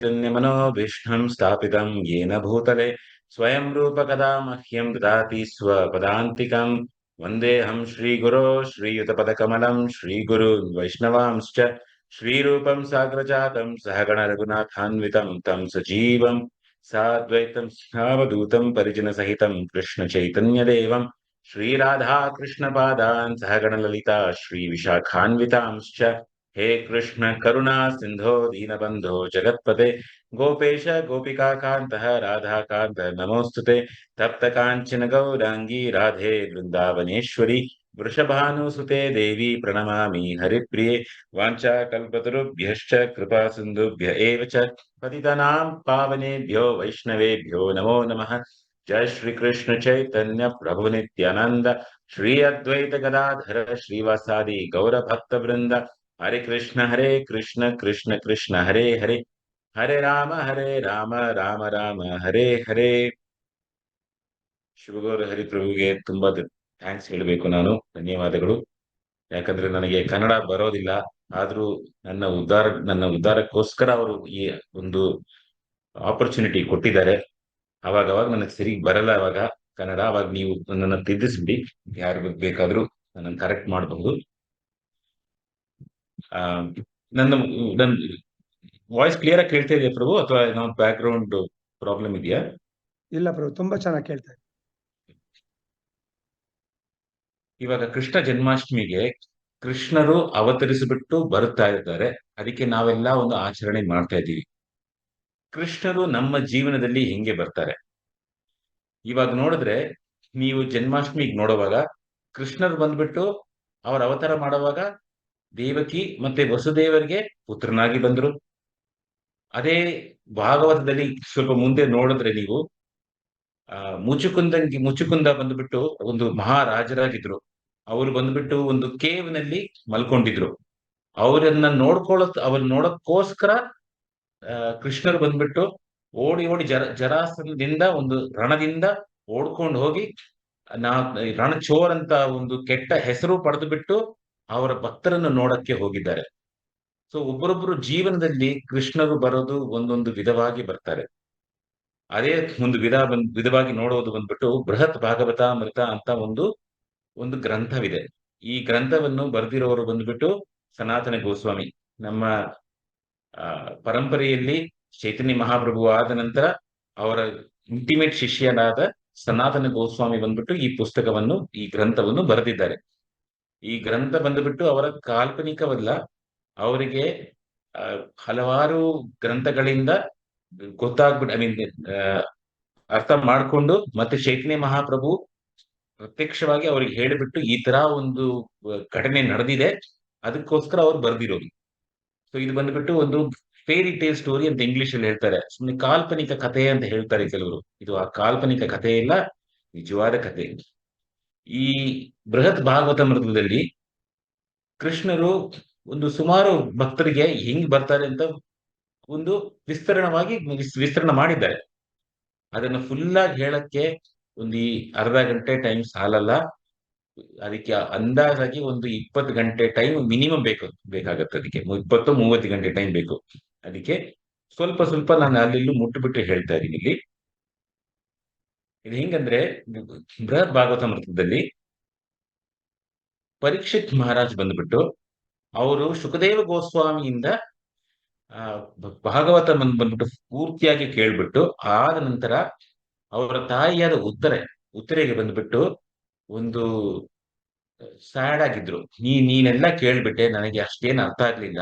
मनोभीष्टं स्थापितं येन भूतले स्वयं रूप कदा मह्यं ददाति स्वपदान्तिकं वन्देऽहं श्रीगुरो श्रीयुतपदकमलं श्रीगुरून् वैष्णवांश्च श्रीरूपं साग्रजातं सहगणरघुनाथान्वितं तं सजीवं साद्वैतं सावधूतं परिजनसहितं कृष्णचैतन्यदेवं श्रीराधाकृष्णपादान् सहगणललिता श्रीविशाखान्वितांश्च हे कृष्ण करुणा सिंधो दीनबंधो जगत्पते गोपेश गोपिकाकान्तः राधाकान्तः नमोस्तुते तप्त कांचन गौरांगी राधे वृंदावनेश्वरी वृषभानुसुते देवी प्रणमामि हरिप्रिये वाञ्छाकल्पतरुभ्यश्च कृपा सिन्धुभ्य एव च पतितानां पावनेभ्यो वैष्णवेभ्यो नमो नमः। जय श्री कृष्ण चैतन्य प्रभु नित्यानंद श्री अद्वैत गदाधर श्रीवासादि गौर भक्त वृंद हरे कृष्ण कृष्ण कृष्ण हरे हरे हरे राम राम राम हरे हरे। ಶಿವಗೌರ ಹರಿಪ್ರಭುಗೆ ತುಂಬಾ ಥ್ಯಾಂಕ್ಸ್ ಹೇಳಬೇಕು ನಾನು, ಧನ್ಯವಾದಗಳು. ಯಾಕಂದ್ರೆ ನನಗೆ ಕನ್ನಡ ಬರೋದಿಲ್ಲ. ಆದ್ರೂ ನನ್ನ ಉದ್ಧಾರಕ್ಕೋಸ್ಕರ ಅವರು ಈ ಒಂದು ಆಪರ್ಚುನಿಟಿ ಕೊಟ್ಟಿದ್ದಾರೆ. ಅವಾಗ ನನಗೆ ಸರಿ ಬರಲ್ಲ ಅವಾಗ ಕನ್ನಡ. ಅವಾಗ ನೀವು ನನ್ನನ್ನು ತಿದ್ದಿಸ್ಬಿಡಿ, ಯಾರು ಬೇಕಾದ್ರೂ ನನ್ನನ್ನು ಕರೆಕ್ಟ್ ಮಾಡಬಹುದು. ಆ ನನ್ನ ನನ್ನ ವಾಯ್ಸ್ ಕ್ಲಿಯರ್ ಆಗಿ ಕೇಳ್ತಾ ಇದೆಯಾ ಪ್ರಭು, ಅಥವಾ ಏನೋ ಬ್ಯಾಕ್ ಗ್ರೌಂಡ್ ಪ್ರಾಬ್ಲಮ್ ಇದೆಯಾ? ಇಲ್ಲ ಪ್ರಭು, ತುಂಬಾ ಚೆನ್ನಾಗಿ ಕೇಳ್ತಾ ಇದೆ. ಇವಾಗ ಕೃಷ್ಣ ಜನ್ಮಾಷ್ಟಮಿಗೆ ಕೃಷ್ಣರು ಅವತರಿಸಿಬಿಟ್ಟು ಬರುತ್ತಾ ಇದ್ದಾರೆ. ಅದಕ್ಕೆ ನಾವೆಲ್ಲ ಒಂದು ಆಚರಣೆ ಮಾಡ್ತಾ ಇದ್ದೀವಿ. ಕೃಷ್ಣರು ನಮ್ಮ ಜೀವನದಲ್ಲಿ ಹೆಂಗೆ ಬರ್ತಾರೆ ಇವಾಗ ನೋಡಿದ್ರೆ, ನೀವು ಜನ್ಮಾಷ್ಟಮಿಗೆ ನೋಡುವಾಗ ಕೃಷ್ಣರು ಬಂದ್ಬಿಟ್ಟು ಅವರ ಅವತಾರ ಮಾಡುವಾಗ ದೇವಕಿ ಮತ್ತೆ ವಸುದೇವರಿಗೆ ಪುತ್ರನಾಗಿ ಬಂದ್ರು. ಅದೇ ಭಾಗವತದಲ್ಲಿ ಸ್ವಲ್ಪ ಮುಂದೆ ನೋಡಿದ್ರೆ ನೀವು ಮುಚುಕುಂದ ಬಂದ್ಬಿಟ್ಟು ಒಂದು ಮಹಾರಾಜರಾಗಿದ್ರು. ಅವರು ಬಂದ್ಬಿಟ್ಟು ಒಂದು ಕೇವ್ ನಲ್ಲಿ ಮಲ್ಕೊಂಡಿದ್ರು. ಅವ್ರು ನೋಡಕ್ಕೋಸ್ಕರ ಕೃಷ್ಣರು ಬಂದ್ಬಿಟ್ಟು ಓಡಿ ಓಡಿ ಜರಾಸಂಧದಿಂದ ಒಂದು ರಣದಿಂದ ಓಡ್ಕೊಂಡು ಹೋಗಿ ರಣಚೋರ್ ಅಂತ ಒಂದು ಕೆಟ್ಟ ಹೆಸರು ಪಡೆದು ಬಿಟ್ಟು ಅವರ ಭಕ್ತರನ್ನು ನೋಡಕ್ಕೆ ಹೋಗಿದ್ದಾರೆ. ಸೊ ಒಬ್ಬರೊಬ್ಬರು ಜೀವನದಲ್ಲಿ ಕೃಷ್ಣರು ಬರೋದು ಒಂದೊಂದು ವಿಧವಾಗಿ ಬರ್ತಾರೆ. ಅದೇ ಒಂದು ವಿಧವಾಗಿ ನೋಡೋದು ಬಂದ್ಬಿಟ್ಟು ಬೃಹತ್ ಭಾಗವತಾಮೃತ ಅಂತ ಒಂದು ಗ್ರಂಥವಿದೆ. ಈ ಗ್ರಂಥವನ್ನು ಬರೆದಿರೋರು ಬಂದ್ಬಿಟ್ಟು ಸನಾತನ ಗೋಸ್ವಾಮಿ. ನಮ್ಮ ಪರಂಪರೆಯಲ್ಲಿ ಚೈತನ್ಯ ಮಹಾಪ್ರಭು ಆದ ನಂತರ ಅವರ ಇಂಟಿಮೇಟ್ ಶಿಷ್ಯನಾದ ಸನಾತನ ಗೋಸ್ವಾಮಿ ಬಂದ್ಬಿಟ್ಟು ಈ ಗ್ರಂಥವನ್ನು ಬರೆದಿದ್ದಾರೆ. ಈ ಗ್ರಂಥ ಬಂದ್ಬಿಟ್ಟು ಅವರ ಕಾಲ್ಪನಿಕವಲ್ಲ, ಅವರಿಗೆ ಹಲವಾರು ಗ್ರಂಥಗಳಿಂದ ಅರ್ಥ ಮಾಡಿಕೊಂಡು ಮತ್ತೆ ಚೈತನ್ಯ ಮಹಾಪ್ರಭು ಪ್ರತ್ಯಕ್ಷವಾಗಿ ಅವ್ರಿಗೆ ಹೇಳಿಬಿಟ್ಟು ಈ ತರ ಒಂದು ಘಟನೆ ನಡೆದಿದೆ, ಅದಕ್ಕೋಸ್ಕರ ಅವ್ರು ಬರ್ದಿರೋದು. ಸೊ ಇದು ಬಂದ್ಬಿಟ್ಟು ಒಂದು ಫೇರಿ ಟೇಲ್ ಸ್ಟೋರಿ ಅಂತ ಇಂಗ್ಲಿಷ್ ಅಲ್ಲಿ ಹೇಳ್ತಾರೆ. ಸುಮ್ಮನೆ ಕಾಲ್ಪನಿಕ ಕಥೆ ಅಂತ ಹೇಳ್ತಾರೆ ಕೆಲವರು. ಇದು ಆ ಕಾಲ್ಪನಿಕ ಕಥೆ ಇಲ್ಲ, ನಿಜವಾದ ಕಥೆ. ಈ ಬೃಹತ್ ಭಾಗವತಾಮೃತದಲ್ಲಿ ಕೃಷ್ಣರು ಒಂದು ಸುಮಾರು ಭಕ್ತರಿಗೆ ಹೆಂಗ್ ಬರ್ತಾರೆ ಅಂತ ಒಂದು ವಿಸ್ತರಣೆ ಮಾಡಿದ್ದಾರೆ. ಅದನ್ನು ಫುಲ್ ಆಗಿ ಹೇಳಕ್ಕೆ ಒಂದು ಅರ್ಧ ಗಂಟೆ ಟೈಮ್ ಸಾಲಲ್ಲ. ಅದಕ್ಕೆ ಅಂದಾಜಾಗಿ ಒಂದು 20 ಗಂಟೆ ಟೈಮ್ ಮಿನಿಮಮ್ ಬೇಕಾಗತ್ತೆ. ಅದಕ್ಕೆ 20-30 ಗಂಟೆ ಟೈಮ್ ಬೇಕು. ಅದಕ್ಕೆ ಸ್ವಲ್ಪ ಸ್ವಲ್ಪ ನಾನು ಅಲ್ಲಿ ಮುಟ್ಟುಬಿಟ್ಟು ಹೇಳ್ತಾ ಇದ್ದೀನಿ. ಇಲ್ಲಿ ಇದು ಹೆಂಗಂದ್ರೆ, ಬೃಹತ್ ಭಾಗವತಾಮೃತದಲ್ಲಿ ಪರೀಕ್ಷಿತ್ ಮಹಾರಾಜ್ ಬಂದ್ಬಿಟ್ಟು ಅವರು ಶುಕದೇವ ಗೋಸ್ವಾಮಿಯಿಂದ ಭಾಗವತ ಬಂದ್ಬಿಟ್ಟು ಪೂರ್ತಿಯಾಗಿ ಕೇಳ್ಬಿಟ್ಟು ಆದ ನಂತರ ಅವರ ತಾಯಿಯಾದ ಉತ್ತರೆಗೆ ಬಂದ್ಬಿಟ್ಟು ಒಂದು ಸ್ಯಾಡ್ ಆಗಿದ್ರು. ನೀನೆಲ್ಲ ಕೇಳ್ಬಿಟ್ಟೆ, ನನಗೆ ಅಷ್ಟೇನು ಅರ್ಥ ಆಗ್ಲಿಲ್ಲ.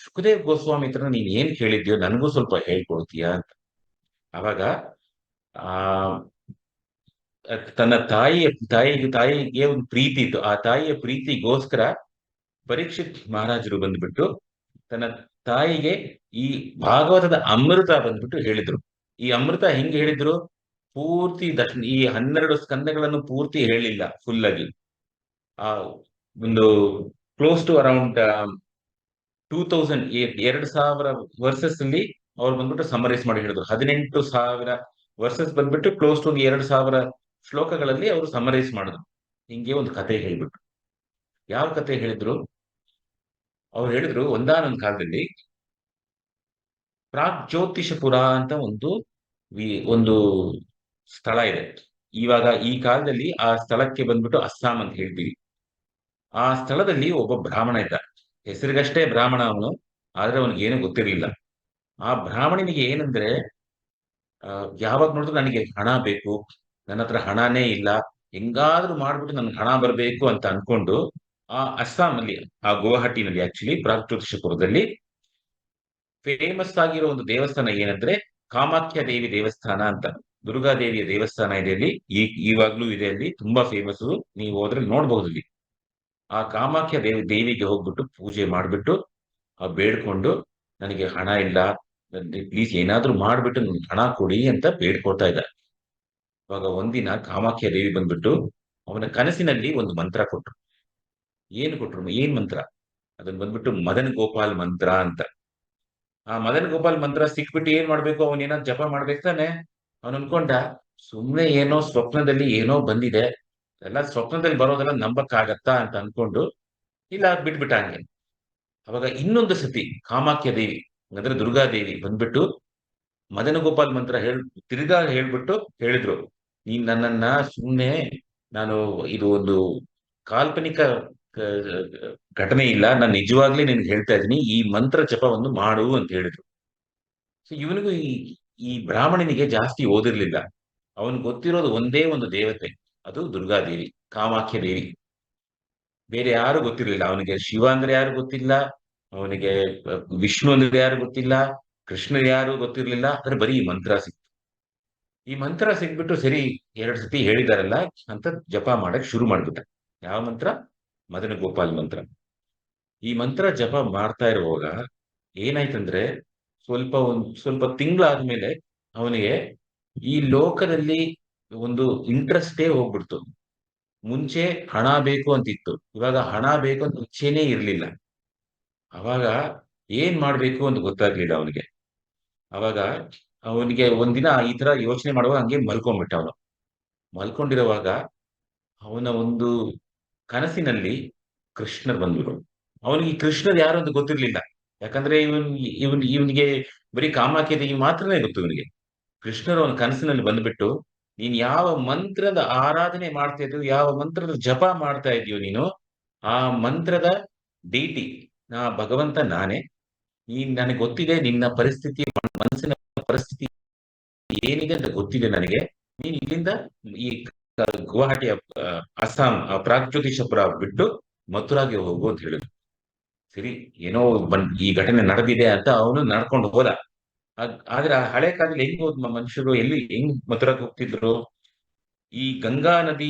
ಶುಕದೇವ್ ಗೋಸ್ವಾಮಿ ಹತ್ರ ನೀನ್ ಏನ್ ಕೇಳಿದ್ಯೋ ನನಗೂ ಸ್ವಲ್ಪ ಹೇಳ್ಕೊಡ್ತೀಯಾ ಅಂತ. ಅವಾಗ ಆ ತನ್ನ ತಾಯಿಗೆ ಒಂದು ಪ್ರೀತಿ ಇತ್ತು. ಆ ತಾಯಿಯ ಪ್ರೀತಿಗೋಸ್ಕರ ಪರೀಕ್ಷಿತ್ ಮಹಾರಾಜರು ಬಂದ್ಬಿಟ್ಟು ತನ್ನ ತಾಯಿಗೆ ಈ ಭಾಗವತದ ಅಮೃತ ಬಂದ್ಬಿಟ್ಟು ಹೇಳಿದ್ರು. ಈ ಅಮೃತ ಹೆಂಗೆ ಹೇಳಿದ್ರು, ಪೂರ್ತಿ ಈ 12 ಸ್ಕಂದಗಳನ್ನು ಪೂರ್ತಿ ಹೇಳಿಲ್ಲ, ಫುಲ್ ಆಗಿ ಆ ಒಂದು ಕ್ಲೋಸ್ ಟು ಅರೌಂಡ್ 2000 ವರ್ಸಸ್ ಅಲ್ಲಿ ಅವ್ರು ಬಂದ್ಬಿಟ್ಟು ಸಮರೈಸ್ ಮಾಡಿ ಹೇಳಿದ್ರು. 18,000 ವರ್ಸಸ್ ಬಂದ್ಬಿಟ್ಟು ಕ್ಲೋಸ್ ಟು 2,000 ಶ್ಲೋಕಗಳಲ್ಲಿ ಅವರು ಸಮರೈಸ್ ಮಾಡಿದ್ರು. ಹಿಂಗೆ ಒಂದು ಕತೆ ಹೇಳ್ಬಿಟ್ಟು. ಯಾವ ಕತೆ ಹೇಳಿದ್ರು? ಅವ್ರು ಹೇಳಿದ್ರು, ಒಂದಾನೊಂದು ಕಾಲದಲ್ಲಿ ಪ್ರಾಗ್ಜ್ಯೋತಿಷಪುರ ಅಂತ ಒಂದು ಸ್ಥಳ ಇದೆ. ಇವಾಗ ಈ ಕಾಲದಲ್ಲಿ ಆ ಸ್ಥಳಕ್ಕೆ ಬಂದ್ಬಿಟ್ಟು ಅಸ್ಸಾಂ ಅಂತ ಹೇಳ್ತೀವಿ. ಆ ಸ್ಥಳದಲ್ಲಿ ಒಬ್ಬ ಬ್ರಾಹ್ಮಣ ಇದ್ದ. ಹೆಸರಿಗಷ್ಟೇ ಬ್ರಾಹ್ಮಣ ಅವನು, ಆದ್ರೆ ಅವನಿಗೆ ಏನು ಗೊತ್ತಿರಲಿಲ್ಲ. ಆ ಬ್ರಾಹ್ಮಣನಿಗೆ ಏನಂದ್ರೆ, ಯಾವಾಗ ನೋಡಿದ್ರು ನನಗೆ ಹಣ ಬೇಕು, ನನ್ನ ಹತ್ರ ಹಣನೇ ಇಲ್ಲ, ಹೆಂಗಾದ್ರೂ ಮಾಡ್ಬಿಟ್ಟು ನನ್ಗೆ ಹಣ ಬರಬೇಕು ಅಂತ ಅನ್ಕೊಂಡು ಆ ಅಸ್ಸಾಂ ಅಲ್ಲಿ, ಆ ಗುವಾಹಟಿನಲ್ಲಿ ಆಕ್ಚುಲಿ ಪ್ರಾಗ್ಜ್ಯೋತಿಷಪುರದಲ್ಲಿ ಫೇಮಸ್ ಆಗಿರೋ ಒಂದು ದೇವಸ್ಥಾನ ಏನಂದ್ರೆ ಕಾಮಾಖ್ಯ ದೇವಿ ದೇವಸ್ಥಾನ ಅಂತ. ದುರ್ಗಾದೇವಿಯ ದೇವಸ್ಥಾನ ಇದೆ ಅಲ್ಲಿ. ಇವಾಗ್ಲೂ ಇದೆ ಅಲ್ಲಿ, ತುಂಬಾ ಫೇಮಸ್. ನೀವು ಹೋದ್ರೆ ನೋಡ್ಬಹುದು ಅಲ್ಲಿ. ಆ ಕಾಮಾಖ್ಯ ದೇವಿಗೆ ಹೋಗ್ಬಿಟ್ಟು ಪೂಜೆ ಮಾಡ್ಬಿಟ್ಟು ಬೇಡ್ಕೊಂಡು, ನನಗೆ ಹಣ ಇಲ್ಲ, ಪ್ಲೀಸ್ ಏನಾದ್ರೂ ಮಾಡ್ಬಿಟ್ಟು ನನ್ಗೆ ಹಣ ಕೊಡಿ ಅಂತ ಬೇಡ್ಕೊಳ್ತಾ ಇದ್ದ. ಅವಾಗ ಒಂದಿನ ಕಾಮಾಖ್ಯ ದೇವಿ ಬಂದ್ಬಿಟ್ಟು ಅವನ ಕನಸಿನಲ್ಲಿ ಒಂದು ಮಂತ್ರ ಕೊಟ್ರು. ಏನ್ ಮಂತ್ರ? ಅದನ್ನ ಬಂದ್ಬಿಟ್ಟು ಮದನ್ ಗೋಪಾಲ್ ಮಂತ್ರ ಅಂತ. ಆ ಮದನ್ ಗೋಪಾಲ್ ಮಂತ್ರ ಸಿಕ್ಬಿಟ್ಟು ಏನ್ ಮಾಡ್ಬೇಕು, ಅವನೇನಾದ್ರು ಜಪ ಮಾಡ್ಬೇಕು ತಾನೆ. ಅವನ್ ಅನ್ಕೊಂಡ, ಸುಮ್ನೆ ಏನೋ ಸ್ವಪ್ನದಲ್ಲಿ ಏನೋ ಬಂದಿದೆ, ಎಲ್ಲ ಸ್ವಪ್ನದಲ್ಲಿ ಬರೋದೆಲ್ಲ ನಂಬಕ್ಕಾಗತ್ತಾ ಅಂತ ಅನ್ಕೊಂಡು ಇಲ್ಲ ಬಿಟ್ಬಿಟ್ಟ ಹಂಗೆ. ಅವಾಗ ಇನ್ನೊಂದು ಸತಿ ಕಾಮಾಖ್ಯ ದೇವಿ ಅಂದ್ರೆ ದುರ್ಗಾದೇವಿ ಬಂದ್ಬಿಟ್ಟು ಮದನ ಗೋಪಾಲ್ ಮಂತ್ರ ತಿರ್ಗಾ ಹೇಳ್ಬಿಟ್ಟು ಹೇಳಿದ್ರು, ನೀನ್ ನನ್ನನ್ನ ಸುಮ್ನೆ, ನಾನು ಇದು ಒಂದು ಕಾಲ್ಪನಿಕ ಘಟನೆ ಇಲ್ಲ, ನಾನು ನಿಜವಾಗ್ಲೇ ನಿನ್ಗೆ ಹೇಳ್ತಾ ಇದ್ದೀನಿ, ಈ ಮಂತ್ರ ಜಪವನ್ನು ಮಾಡು ಅಂತ ಹೇಳಿದ್ರು. ಸೊ ಇವನಿಗೂ ಈ ಬ್ರಾಹ್ಮಣನಿಗೆ ಜಾಸ್ತಿ ಓದಿರ್ಲಿಲ್ಲ. ಅವನ್ ಗೊತ್ತಿರೋದು ಒಂದೇ ಒಂದು ದೇವತೆ, ಅದು ದುರ್ಗಾದೇವಿ, ಕಾಮಾಖ್ಯ ದೇವಿ. ಬೇರೆ ಯಾರು ಗೊತ್ತಿರ್ಲಿಲ್ಲ ಅವನಿಗೆ. ಶಿವ ಅಂದ್ರೆ ಯಾರು ಗೊತ್ತಿಲ್ಲ ಅವನಿಗೆ, ವಿಷ್ಣು ಅಂದ್ರೆ ಯಾರು ಗೊತ್ತಿಲ್ಲ, ಕೃಷ್ಣ ಯಾರು ಗೊತ್ತಿರ್ಲಿಲ್ಲ. ಆದ್ರೆ ಬರೀ ಈ ಮಂತ್ರ ಸಿಕ್ತು. ಈ ಮಂತ್ರ ಸಿಕ್ಬಿಟ್ಟು ಸರಿ, 2 ಸತಿ ಹೇಳಿದಾರಲ್ಲ ಅಂತ ಜಪ ಮಾಡಕ್ ಶುರು ಮಾಡ್ಬಿಟ್ಟ. ಯಾವ ಮಂತ್ರ? ಮದನ ಗೋಪಾಲ್ ಮಂತ್ರ. ಈ ಮಂತ್ರ ಜಪ ಮಾಡ್ತಾ ಇರುವಾಗ ಏನಾಯ್ತಂದ್ರೆ, ಸ್ವಲ್ಪ ತಿಂಗಳಾದ್ಮೇಲೆ ಅವನಿಗೆ ಈ ಲೋಕದಲ್ಲಿ ಒಂದು ಇಂಟ್ರೆಸ್ಟೇ ಹೋಗ್ಬಿಡ್ತು. ಮುಂಚೆ ಹಣ ಬೇಕು ಅಂತಿತ್ತು, ಇವಾಗ ಹಣ ಬೇಕು ಅಂತ ಇಚ್ಛೆನೇ ಇರ್ಲಿಲ್ಲ. ಅವಾಗ ಏನ್ ಮಾಡ್ಬೇಕು ಅಂತ ಗೊತ್ತಾಗ್ಲಿಲ್ಲ ಅವನಿಗೆ. ಅವಾಗ ಅವನಿಗೆ ಒಂದಿನ ಈ ತರ ಯೋಚನೆ ಮಾಡುವಾಗ ಹಂಗೆ ಮಲ್ಕೊಂಡ್ಬಿಟ್ಟ ಅವನು. ಮಲ್ಕೊಂಡಿರುವಾಗ ಅವನ ಒಂದು ಕನಸಿನಲ್ಲಿ ಕೃಷ್ಣರ್ ಬಂದ್ರು. ಅವನಿಗೆ ಕೃಷ್ಣರ್ ಯಾರು ಅಂತ ಗೊತ್ತಿರ್ಲಿಲ್ಲ. ಯಾಕಂದ್ರೆ ಇವನಿಗೆ ಬರೀ ಕಾಮಾಖ್ಯ ದೇವಿ ಮಾತ್ರನೇ ಗೊತ್ತು ಇವನಿಗೆ. ಕೃಷ್ಣರು ಅವನ ಕನಸಿನಲ್ಲಿ ಬಂದ್ಬಿಟ್ಟು, ನೀನ್ ಯಾವ ಮಂತ್ರದ ಆರಾಧನೆ ಮಾಡ್ತಾ ಇದೀಯೋ, ಯಾವ ಮಂತ್ರದ ಜಪ ಮಾಡ್ತಾ ಇದೀಯೋ ನೀನು, ಆ ಮಂತ್ರದ ಡೀಟಿ ಭಗವಂತ ನಾನೇ. ನನಗೆ ಗೊತ್ತಿದೆ ನಿನ್ನ ಪರಿಸ್ಥಿತಿ, ಮನಸ್ಸಿನ ಪರಿಸ್ಥಿತಿ ಏನಿದೆ ಅಂತ ಗೊತ್ತಿದೆ ನನಗೆ. ನೀನ್ ಇಲ್ಲಿಂದ ಈ ಗುವಾಹಟಿಯ ಅಸ್ಸಾಂ ಪ್ರಾಗ್ಜ್ಯೋತಿಷಪುರ ಬಿಟ್ಟು ಮಥುರಾಗೆ ಹೋಗು ಅಂತ ಹೇಳಿದ್ರು. ಸರಿ, ಏನೋ ಈ ಘಟನೆ ನಡೆದಿದೆ ಅಂತ ಅವನು ನಡ್ಕೊಂಡು ಹೋದ. ಆದ್ರೆ ಆ ಹಳೆ ಕಾಲದಲ್ಲಿ ಹೆಂಗ್ ಹೋದ್ ಮನುಷ್ಯರು, ಹೆಂಗ್ ಮಥುರಾಕ್ಕೆ ಹೋಗ್ತಿದ್ರು? ಈ ಗಂಗಾ ನದಿ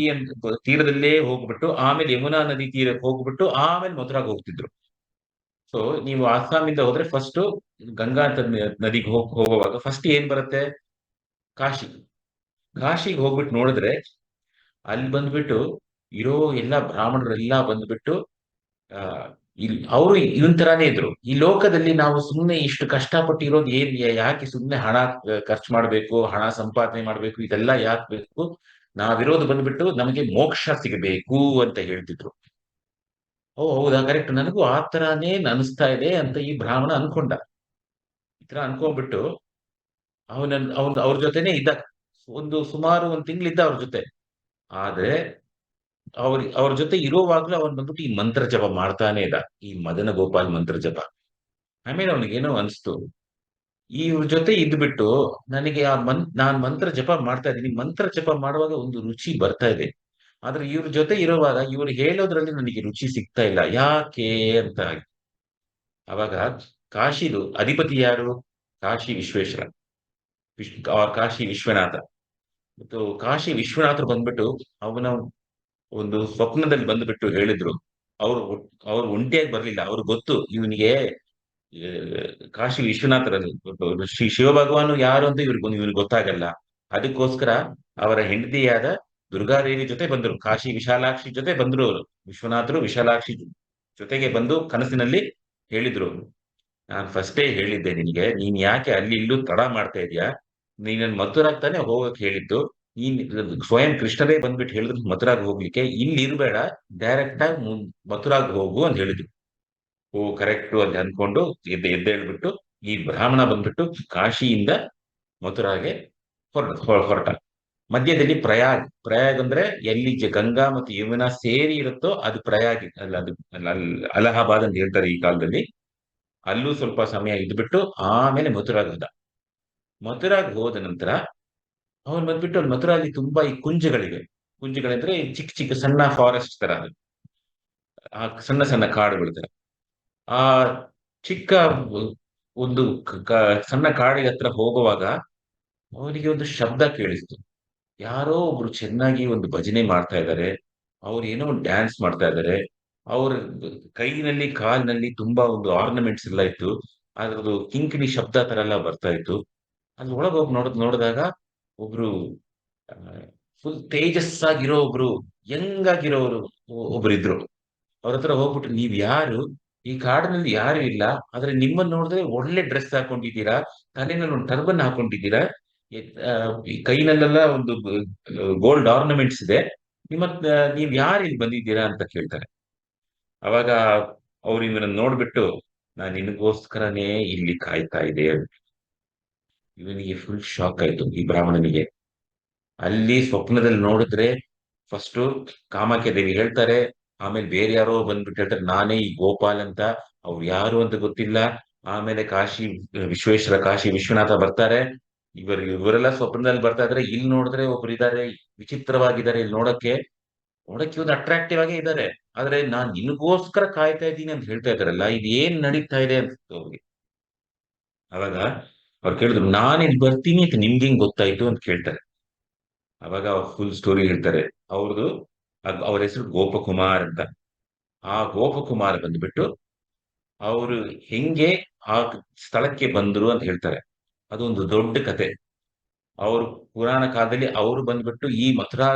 ತೀರದಲ್ಲೇ ಹೋಗ್ಬಿಟ್ಟು ಆಮೇಲೆ ಯಮುನಾ ನದಿ ತೀರಕ್ಕೆ ಹೋಗ್ಬಿಟ್ಟು ಆಮೇಲೆ ಮಥುರಾಗೆ ಹೋಗ್ತಿದ್ರು. ಸೊ ನೀವು ಅಸ್ಸಾಮಿಂದ ಹೋದ್ರೆ ಫಸ್ಟ್ ಗಂಗಾ ಅಂತ ನದಿಗೆ ಹೋಗುವಾಗ ಫಸ್ಟ್ ಏನ್ ಬರುತ್ತೆ? ಕಾಶಿ. ಕಾಶಿಗೆ ಹೋಗ್ಬಿಟ್ಟು ನೋಡಿದ್ರೆ ಅಲ್ಲಿ ಬಂದ್ಬಿಟ್ಟು ಇರೋ ಎಲ್ಲ ಬ್ರಾಹ್ಮಣರೆಲ್ಲ ಬಂದ್ಬಿಟ್ಟು ಆ ಅವರು ಇವನ್ ತರಾನೇ ಇದ್ರು. ಈ ಲೋಕದಲ್ಲಿ ನಾವು ಸುಮ್ನೆ ಇಷ್ಟು ಕಷ್ಟಪಟ್ಟು ಇರೋದು ಯಾಕೆ? ಸುಮ್ನೆ ಹಣ ಖರ್ಚು ಮಾಡ್ಬೇಕು, ಹಣ ಸಂಪಾದನೆ ಮಾಡ್ಬೇಕು, ಇದೆಲ್ಲ ಯಾಕೆ ಬೇಕು? ನಾವಿರೋದು ಬಂದ್ಬಿಟ್ಟು ನಮಗೆ ಮೋಕ್ಷ ಸಿಗಬೇಕು ಅಂತ ಹೇಳ್ತಿದ್ರು. ಓ ಹೌದಾ, ಕರೆಕ್ಟ್, ನನಗೂ ಆ ತರಾನೇ ಅನಿಸ್ತಾ ಇದೆ ಅಂತ ಈ ಬ್ರಾಹ್ಮಣ ಅನ್ಕೊಂಡ. ಈ ತರ ಅನ್ಕೊಂಡ್ಬಿಟ್ಟು ಅವ್ರ ಜೊತೆನೆ ಇದ್ದ. ಸುಮಾರು ಒಂದು ತಿಂಗಳಿದ್ದ ಅವ್ರ ಜೊತೆ. ಆದ್ರೆ ಅವ್ರ ಜೊತೆ ಇರುವಾಗ್ಲೂ ಅವನ್ ಬಂದ್ಬಿಟ್ಟು ಈ ಮಂತ್ರ ಜಪ ಮಾಡ್ತಾನೆ ಇದ್ದ, ಈ ಮದನ ಗೋಪಾಲ್ ಮಂತ್ರ ಜಪ. ಆಮೇಲೆ ಅವನಿಗೇನೋ ಅನ್ಸ್ತು, ಇವ್ರ ಜೊತೆ ಇದ್ಬಿಟ್ಟು ನನಗೆ ನಾನ್ ಮಂತ್ರ ಜಪ ಮಾಡ್ತಾ ಇದ್ದೀನಿ, ಮಂತ್ರ ಜಪ ಮಾಡುವಾಗ ಒಂದು ರುಚಿ ಬರ್ತಾ ಇದೆ. ಆದ್ರೆ ಇವ್ರ ಜೊತೆ ಇರುವಾಗ ಇವ್ರು ಹೇಳೋದ್ರಲ್ಲಿ ನನಗೆ ರುಚಿ ಸಿಗ್ತಾ ಇಲ್ಲ, ಯಾಕೆ ಅಂತ. ಅವಾಗ ಕಾಶಿದು ಅಧಿಪತಿ ಯಾರು? ಕಾಶಿ ವಿಶ್ವೇಶ್ವರ, ಕಾಶಿ ವಿಶ್ವನಾಥ. ಮತ್ತು ಕಾಶಿ ವಿಶ್ವನಾಥರು ಬಂದ್ಬಿಟ್ಟು ಅವನ ಒಂದು ಸ್ವಪ್ನದಲ್ಲಿ ಬಂದ್ಬಿಟ್ಟು ಹೇಳಿದ್ರು. ಅವ್ರು ಒಂಟಿಯಾಗಿ ಬರ್ಲಿಲ್ಲ, ಅವ್ರು ಗೊತ್ತು ಇವನಿಗೆ ಕಾಶಿ ವಿಶ್ವನಾಥರ ಶಿವ ಭಗವಾನು ಯಾರು ಅಂತ ಇವ್ರಿಗೆ ಗೊತ್ತಾಗಲ್ಲ. ಅದಕ್ಕೋಸ್ಕರ ಅವರ ಹೆಂಡತಿಯಾದ ದುರ್ಗಾದೇವಿ ಜೊತೆ ಬಂದ್ರು, ಕಾಶಿ ವಿಶಾಲಾಕ್ಷಿ ಜೊತೆ ಬಂದ್ರು. ಅವರು ವಿಶ್ವನಾಥರು ವಿಶಾಲಾಕ್ಷಿ ಜೊತೆಗೆ ಬಂದು ಕನಸಿನಲ್ಲಿ ಹೇಳಿದ್ರು, ನಾನು ಫಸ್ಟೇ ಹೇಳಿದ್ದೆ ನಿನಗೆ, ನೀನ್ ಯಾಕೆ ಅಲ್ಲಿ ಇಲ್ಲೂ ತಡ ಮಾಡ್ತಾ ಇದೀಯಾ? ನೀನ್ ಮಥುರಾಗ್ ತಾನೆ ಹೋಗಕ್ ಹೇಳಿದ್ದು. ನೀನ್ ಸ್ವಯಂ ಕೃಷ್ಣರೇ ಬಂದ್ಬಿಟ್ಟು ಹೇಳಿದ್ರು ಮಥುರಾಗ್ ಹೋಗ್ಲಿಕ್ಕೆ, ಇಲ್ಲಿ ಇರ್ಬೇಡ, ಡೈರೆಕ್ಟ್ ಆಗಿ ಮಥುರಾಗ್ ಹೋಗು ಅಂತ ಹೇಳಿದ್ರು. ಓ ಕರೆಕ್ಟು ಅಂತ ಅನ್ಕೊಂಡು ಎದ್ದೇಳ್ಬಿಟ್ಟು ಈ ಬ್ರಾಹ್ಮಣ ಬಂದ್ಬಿಟ್ಟು ಕಾಶಿಯಿಂದ ಮಥುರಾಗೆ ಹೊರಟ. ಮಧ್ಯದಲ್ಲಿ ಪ್ರಯಾಗ್ ಅಂದ್ರೆ ಎಲ್ಲಿ ಗಂಗಾ ಮತ್ತು ಯಮುನಾ ಸೇರಿ ಇರುತ್ತೋ ಅದು ಪ್ರಯಾಗ್ ಅಲ್ಲ, ಅದು ಅಲಹಾಬಾದ್ ಅಂತ ಹೇಳ್ತಾರೆ ಈ ಕಾಲದಲ್ಲಿ. ಅಲ್ಲೂ ಸ್ವಲ್ಪ ಸಮಯ ಇದ್ಬಿಟ್ಟು ಆಮೇಲೆ ಮಥುರಾಗ್ ಹೋದ ನಂತರ ಅವನು ಬಂದ್ಬಿಟ್ಟು ಅಲ್ಲಿ ಮಥುರಲ್ಲಿ ತುಂಬಾ ಈ ಕುಂಜಗಳಿವೆ. ಕುಂಜಗಳಂದ್ರೆ ಈ ಚಿಕ್ಕ ಚಿಕ್ಕ ಸಣ್ಣ ಫಾರೆಸ್ಟ್ ತರ, ಆ ಸಣ್ಣ ಸಣ್ಣ ಕಾಡುಗಳ ತರ. ಆ ಚಿಕ್ಕ ಒಂದು ಸಣ್ಣ ಕಾಡಿನ ಹತ್ರ ಹೋಗುವಾಗ ಅವನಿಗೆ ಒಂದು ಶಬ್ದ ಕೇಳಿಸ್ತು. ಯಾರೋ ಒಬ್ರು ಚೆನ್ನಾಗಿ ಒಂದು ಭಜನೆ ಮಾಡ್ತಾ ಇದ್ದಾರೆ, ಅವ್ರು ಏನೋ ಒಂದು ಡ್ಯಾನ್ಸ್ ಮಾಡ್ತಾ ಇದ್ದಾರೆ. ಅವ್ರ ಕೈನಲ್ಲಿ ಕಾಲಿನಲ್ಲಿ ತುಂಬಾ ಒಂದು ಆರ್ನಮೆಂಟ್ಸ್ ಎಲ್ಲ ಇತ್ತು. ಅದ್ರದ್ದು ಕಿಂಕಿಣಿ ಶಬ್ದ ತರ ಎಲ್ಲ ಬರ್ತಾ ಇತ್ತು. ಅಲ್ಲಿ ಒಳಗೆ ಹೋಗಿ ನೋಡಿದಾಗ ಒಬ್ರು ಫುಲ್ ತೇಜಸ್ಸಾಗಿರೋ ಒಬ್ರು ಯಂಗ್ ಆಗಿರೋರು ಒಬ್ರು ಇದ್ರು. ಅವ್ರ ಹತ್ರ ಹೋಗ್ಬಿಟ್ಟು, ನೀವ್ ಯಾರು? ಈ ಕಾಡಿನಲ್ಲಿ ಯಾರು ಇಲ್ಲ, ಆದ್ರೆ ನಿಮ್ಮನ್ನ ನೋಡಿದ್ರೆ ಒಳ್ಳೆ ಡ್ರೆಸ್ ಹಾಕೊಂಡಿದ್ದೀರಾ, ತಲೆನಲ್ಲಿ ಒಂದು ಟರ್ಬನ್ ಹಾಕೊಂಡಿದ್ದೀರಾ, ಈ ಕೈನಲ್ಲೆಲ್ಲ ಒಂದು ಗೋಲ್ಡ್ ಆರ್ನಮೆಂಟ್ಸ್ ಇದೆ. ನೀವ್ ಯಾರು ಇಲ್ಲಿ ಬಂದಿದ್ದೀರಾ ಅಂತ ಕೇಳ್ತಾರೆ. ಅವಾಗ ಅವ್ರು ಇವನ್ನ ನೋಡ್ಬಿಟ್ಟು, ನಾನು ನಿನಗೋಸ್ಕರನೇ ಇಲ್ಲಿ ಕಾಯ್ತಾ ಇದ್ದೆ. ಇವನಿಗೆ ಫುಲ್ ಶಾಕ್ ಆಯ್ತು ಈ ಬ್ರಾಹ್ಮಣನಿಗೆ. ಅಲ್ಲಿ ಸ್ವಪ್ನದಲ್ಲಿ ನೋಡಿದ್ರೆ ಫಸ್ಟ್ ಕಾಮಾಖ್ಯ ದೇವಿ ಹೇಳ್ತಾರೆ, ಆಮೇಲೆ ಬೇರೆ ಯಾರೋ ಬಂದ್ಬಿಟ್ಟು ಹೇಳ್ತಾರೆ ನಾನೇ ಈ ಗೋಪಾಲ್ ಅಂತ. ಅವ್ರು ಯಾರು ಅಂತ ಗೊತ್ತಿಲ್ಲ. ಆಮೇಲೆ ಕಾಶಿ ವಿಶ್ವನಾಥ ಬರ್ತಾರೆ. ಇವರೆಲ್ಲ ಸ್ವಪ್ನದಲ್ಲಿ ಬರ್ತಾ ಇದ್ರೆ, ಇಲ್ಲಿ ನೋಡಿದ್ರೆ ಒಬ್ರು ಇದ್ದಾರೆ, ವಿಚಿತ್ರವಾಗಿದ್ದಾರೆ. ಇಲ್ಲಿ ನೋಡಕ್ಕೆ ಒಂದು ಅಟ್ರಾಕ್ಟಿವ್ ಆಗೇ ಇದ್ದಾರೆ. ಆದ್ರೆ ನಾನ್ ನಿನಗೋಸ್ಕರ ಕಾಯ್ತಾ ಇದ್ದೀನಿ ಅಂತ ಹೇಳ್ತಾ ಇದಾರಲ್ಲ, ಇದು ಏನ್ ನಡೀತಾ ಇದೆ ಅಂತ ಅವ್ರಿಗೆ. ಅವಾಗ ಅವ್ರು ಕೇಳಿದ್ರು, ನಾನ್ ಇಲ್ಲಿ ಬರ್ತೀನಿ ಅಂತ ನಿಮ್ಗೆ ಹೆಂಗ್ ಗೊತ್ತಾಯ್ತು ಅಂತ ಕೇಳ್ತಾರೆ. ಅವಾಗ ಫುಲ್ ಸ್ಟೋರಿ ಹೇಳ್ತಾರೆ ಅವ್ರದ್ದು. ಅವ್ರ ಹೆಸರು ಗೋಪಕುಮಾರ್ ಅಂತ. ಆ ಗೋಪಕುಮಾರ್ ಬಂದ್ಬಿಟ್ಟು ಅವರು ಹೆಂಗೆ ಆ ಸ್ಥಳಕ್ಕೆ ಬಂದ್ರು ಅಂತ ಹೇಳ್ತಾರೆ. ಅದೊಂದು ದೊಡ್ಡ ಕತೆ. ಅವರು ಪುರಾಣ ಕಾಲದಲ್ಲಿ ಅವರು ಬಂದ್ಬಿಟ್ಟು ಈ ಮಥುರಾ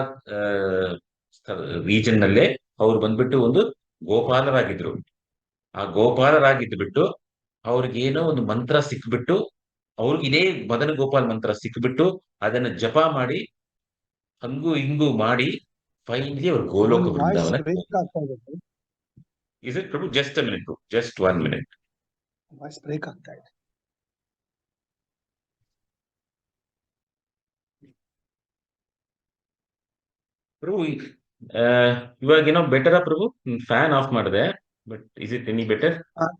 ರೀಜನ್ ನಲ್ಲೇ ಅವ್ರು ಬಂದ್ಬಿಟ್ಟು ಒಂದು ಗೋಪಾಲರಾಗಿದ್ರು. ಆ ಗೋಪಾಲರಾಗಿದ್ದು ಬಿಟ್ಟು ಅವ್ರಿಗೆ ಏನೋ ಒಂದು ಮಂತ್ರ ಸಿಕ್ಬಿಟ್ಟು, ಅವ್ರಿಗೆ ಇದೇ ಮದನ ಗೋಪಾಲ್ ಮಂತ್ರ ಸಿಕ್ಬಿಟ್ಟು ಅದನ್ನ ಜಪ ಮಾಡಿ ಹಂಗು ಹಿಂಗು ಮಾಡಿ ಫೈನಲಿ ಅವ್ರು ಗೋಲೋಕ ವಾಯ್ಸ್ ಬೃಂದಾವನ. ಬ್ರೇಕ್ ಆಗ್ತಾ ಇದೆ. Is it Prabhu? Just a minute, just 1 minute. Voice break ಆಗ್ತಾ ಇದೆ. ಪ್ರಭು ಇವಾಗೇನೋ ಬೆಟರಾ ಪ್ರಭು? ಫ್ಯಾನ್ ಆಫ್ ಮಾಡಿದೆ, but is it any better?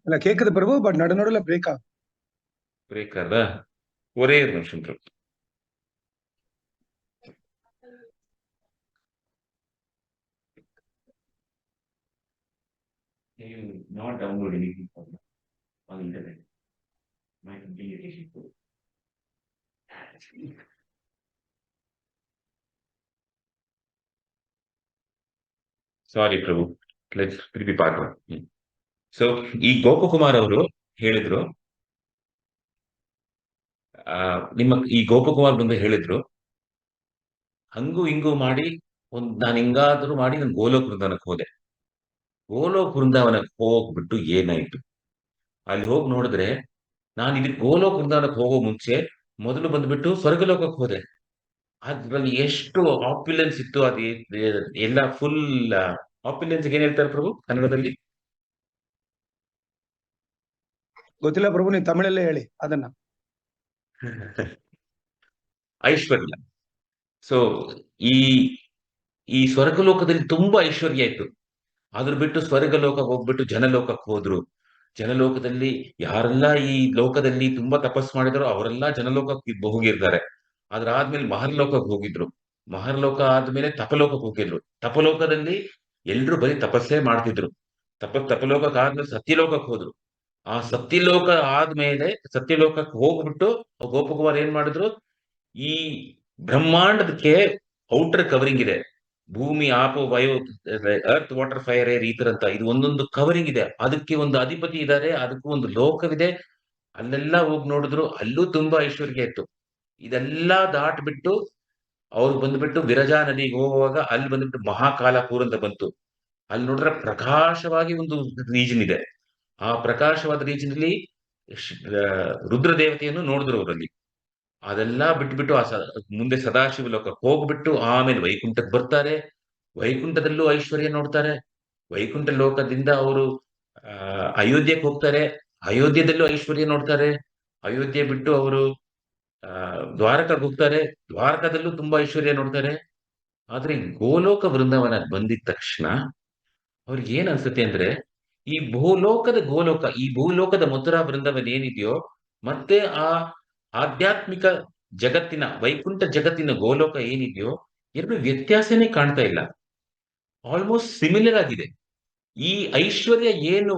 ಇಲ್ಲ ಕೇக்குது பிரபு, பட் நடுநடுல பிரேக் ஆகும். ಬ್ರೇಕ್ ಅದ? ஒரே ஒரு நிமிஷம் பிரபு. Not download anything from on internet. My computer is full. ಸಾರಿ ಪ್ರಭು, ತಿರುಪಿ ಪಾಠ. ಸೊ ಈ ಗೋಪಕುಮಾರ್ ಅವರು ಹೇಳಿದ್ರು, ಈ ಗೋಪಕುಮಾರ್ ಬಂದು ಹೇಳಿದ್ರು, ಹಂಗು ಹಿಂಗು ಮಾಡಿ ನಾನು ಹಿಂಗಾದ್ರೂ ಮಾಡಿ ನಾನು ಗೋಲೋಕ್ ವೃಂದಾವನಕ್ಕೆ ಹೋದೆ. ಗೋಲೋಕ್ ವೃಂದಾವನಕ್ಕೆ ಹೋಗ್ಬಿಟ್ಟು ಏನಾಯ್ತು, ಅಲ್ಲಿ ಹೋಗಿ ನೋಡಿದ್ರೆ ನಾನು ಇದಕ್ಕೆ ಗೋಲೋಕ್ ವೃಂದಾವನಕ್ಕೆ ಹೋಗೋ ಮುಂಚೆ ಮೊದಲು ಬಂದ್ಬಿಟ್ಟು ಸ್ವರ್ಗಲೋಕಕ್ಕೆ ಹೋದೆ. ಅದ್ರಲ್ಲಿ ಎಷ್ಟು ಆಪ್ಯುಲೆನ್ಸ್ ಇತ್ತು, ಎಲ್ಲ ಫುಲ್ ಆಪ್ಯುಲೆನ್ಸ್ ಏನ್ ಹೇಳ್ತಾರೆ ಪ್ರಭು ಕನ್ನಡದಲ್ಲಿ? ಗೊತ್ತಿಲ್ಲ ಪ್ರಭು, ನೀವು ತಮಿಳಲ್ಲೇ ಹೇಳಿ ಅದನ್ನ. ಐಶ್ವರ್ಯ. ಸೊ ಈ ಈ ಸ್ವರ್ಗಲೋಕದಲ್ಲಿ ತುಂಬಾ ಐಶ್ವರ್ಯ ಇತ್ತು. ಅದ್ರ ಬಿಟ್ಟು ಸ್ವರ್ಗಲೋಕಕ್ಕೆ ಹೋಗ್ಬಿಟ್ಟು ಜನಲೋಕಕ್ಕೆ ಹೋದ್ರು. ಜನಲೋಕದಲ್ಲಿ ಯಾರೆಲ್ಲ ಈ ಲೋಕದಲ್ಲಿ ತುಂಬಾ ತಪಸ್ ಮಾಡಿದ್ರು ಅವರೆಲ್ಲ ಜನಲೋಕಕ್ಕೆ ಹೋಗಿರ್ತಾರೆ. ಅದ್ರಾದ್ಮೇಲೆ ಮಹರ್ಲೋಕಕ್ಕೆ ಹೋಗಿದ್ರು. ಮಹರ್ಲೋಕ ಆದ್ಮೇಲೆ ತಪಲೋಕಕ್ಕೆ ಹೋಗಿದ್ರು. ತಪಲೋಕದಲ್ಲಿ ಎಲ್ರು ಬರೀ ತಪಸ್ಸೇ ಮಾಡ್ತಿದ್ರು. ತಪಲೋಕಕ್ಕೆ ಆದ್ಮೇಲೆ ಸತ್ಯಲೋಕಕ್ಕೆ ಹೋದ್ರು. ಆ ಸತ್ಯಲೋಕಕ್ಕೆ ಹೋಗ್ಬಿಟ್ಟು ಗೋಪಕುಮಾರ್ ಏನ್ ಮಾಡಿದ್ರು, ಈ ಬ್ರಹ್ಮಾಂಡದಕ್ಕೆ ಔಟರ್ ಕವರಿಂಗ್ ಇದೆ. ಭೂಮಿ, ಆಪು, ವಾಯು, earth, water, fire, air, ether ಅಂತ ಇದು ಒಂದೊಂದು ಕವರಿಂಗ್ ಇದೆ. ಅದಕ್ಕೆ ಒಂದು ಅಧಿಪತಿ ಇದ್ದಾರೆ, ಅದಕ್ಕೂ ಒಂದು ಲೋಕವಿದೆ. ಅಲ್ಲೆಲ್ಲ ಹೋಗಿ ನೋಡಿದ್ರು, ಅಲ್ಲೂ ತುಂಬಾ ಐಶ್ವರ್ಯ ಇತ್ತು. ಇದೆಲ್ಲ ದಾಟ್ಬಿಟ್ಟು ಅವ್ರು ಬಂದ್ಬಿಟ್ಟು ವಿರಜಾ ನದಿಗೆ ಹೋಗುವಾಗ ಅಲ್ಲಿ ಬಂದ್ಬಿಟ್ಟು ಮಹಾಕಾಲಪುರ್ ಅಂತ ಬಂತು. ಅಲ್ಲಿ ನೋಡಿದ್ರೆ ಪ್ರಕಾಶವಾಗಿ ಒಂದು ರೀಜನ್ ಇದೆ. ಆ ಪ್ರಕಾಶವಾದ ರೀಜನ್ ಅಲ್ಲಿ ರುದ್ರ ದೇವತೆಯನ್ನು ನೋಡಿದ್ರು ಅವರಲ್ಲಿ. ಅದೆಲ್ಲ ಬಿಟ್ಬಿಟ್ಟು ಮುಂದೆ ಸದಾಶಿವ ಲೋಕಕ್ಕೆ ಹೋಗ್ಬಿಟ್ಟು ಆಮೇಲೆ ವೈಕುಂಠಕ್ಕೆ ಬರ್ತಾರೆ. ವೈಕುಂಠದಲ್ಲೂ ಐಶ್ವರ್ಯ ನೋಡ್ತಾರೆ. ವೈಕುಂಠ ಲೋಕದಿಂದ ಅವರು ಅಯೋಧ್ಯಕ್ಕೆ ಹೋಗ್ತಾರೆ. ಅಯೋಧ್ಯದಲ್ಲೂ ಐಶ್ವರ್ಯ ನೋಡ್ತಾರೆ. ಅಯೋಧ್ಯೆ ಬಿಟ್ಟು ಅವರು ದ್ವಾರಕಾಗ್ ಹೋಗ್ತಾರೆ. ದ್ವಾರಕಾದಲ್ಲೂ ತುಂಬಾ ಐಶ್ವರ್ಯ ನೋಡ್ತಾರೆ. ಆದ್ರೆ ಈ ಗೋಲೋಕ ವೃಂದಾವನ ಬಂದಿದ ತಕ್ಷಣ ಅವ್ರಿಗೆ ಏನ್ ಅನ್ಸುತ್ತೆ ಅಂದ್ರೆ, ಈ ಭೂಲೋಕದ ಗೋಲೋಕ, ಈ ಭೂಲೋಕದ ಮಥುರಾ ಬೃಂದಾವನ ಏನಿದೆಯೋ, ಮತ್ತೆ ಆ ಆಧ್ಯಾತ್ಮಿಕ ಜಗತ್ತಿನ ವೈಕುಂಠ ಜಗತ್ತಿನ ಗೋಲೋಕ ಏನಿದೆಯೋ, ಎರಡು ವ್ಯತ್ಯಾಸನೇ ಕಾಣ್ತಾ ಇಲ್ಲ. ಆಲ್ಮೋಸ್ಟ್ ಸಿಮಿಲರ್ ಆಗಿದೆ. ಈ ಐಶ್ವರ್ಯ ಏನು